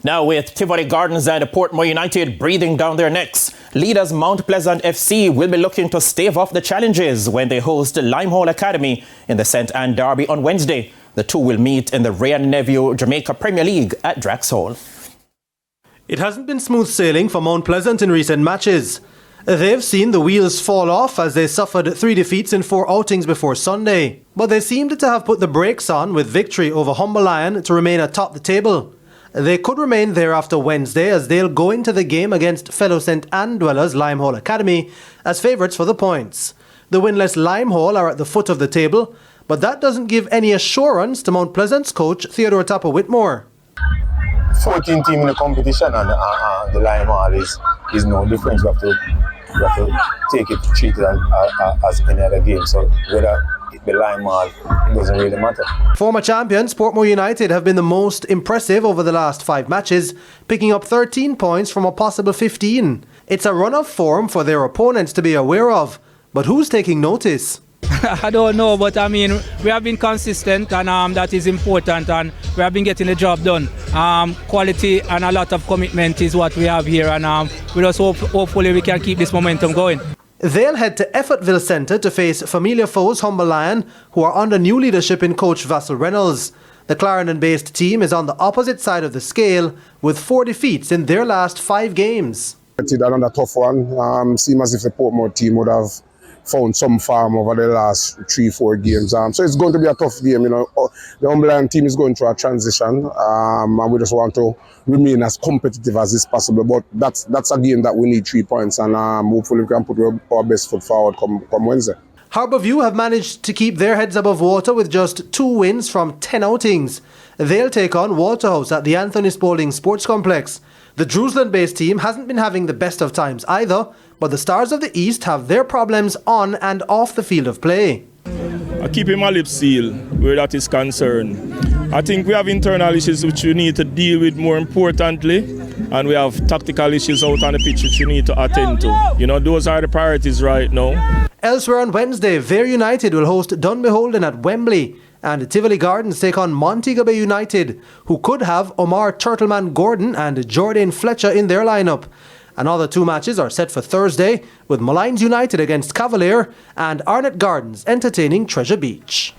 Now with Tivoli Gardens and Portmore United breathing down their necks, leaders Mount Pleasant FC will be looking to stave off the challenges when they host Limehall Academy in the St. Anne Derby on Wednesday. The two will meet in the Ray and Nephew Jamaica Premier League at Drax Hall. It hasn't been smooth sailing for Mount Pleasant in recent matches. They've seen the wheels fall off as they suffered 3 defeats in 4 outings before Sunday. But they seemed to have put the brakes on with victory over Humber Lion to remain atop the table. They could remain there after Wednesday as they'll go into the game against fellow St. Anne dwellers Limehall Academy as favourites for the points. The winless Limehall are at the foot of the table, but that doesn't give any assurance to Mount Pleasant's coach Theodore Tapper Whitmore. 14 team in the competition and the Limehall is no difference. We have to take it, treat it as any other game. So whether it be Limehall, it doesn't really matter. Former champions Portmore United have been the most impressive over the last 5 matches, picking up 13 points from a possible 15. It's a run of form for their opponents to be aware of. But who's taking notice? I don't know, but I mean, we have been consistent and that is important, and we have been getting the job done. Quality and a lot of commitment is what we have here, and we just hopefully we can keep this momentum going. They'll head to Effortville Centre to face familiar foes Humber Lion, who are under new leadership in coach Vassal Reynolds. The Clarendon-based team is on the opposite side of the scale with 4 defeats in their last 5 games. Another tough one. Seems as if the Portmore team would have found some form over the last 3-4 games. So it's going to be a tough game. You know, the Humber Lion team is going through a transition, and we just want to remain as competitive as is possible. But that's a game that we need 3 points, and hopefully we can put our best foot forward come Wednesday. Harbourview have managed to keep their heads above water with just 2 wins from 10 outings. They'll take on Waterhouse at the Anthony Spaulding Sports Complex. The Druseland-based team hasn't been having the best of times either, but the Stars of the East have their problems on and off the field of play. I keep my lips sealed where that is concerned. I think we have internal issues which we need to deal with more importantly, and we have tactical issues out on the pitch which we need to attend to. You know, those are the priorities right now. Elsewhere on Wednesday, Vere United will host Dunbeholden at Wembley, and Tivoli Gardens take on Montego Bay United, who could have Omar Turtleman Gordon and Jordan Fletcher in their lineup. Another 2 matches are set for Thursday, with Malines United against Cavalier and Arnett Gardens entertaining Treasure Beach.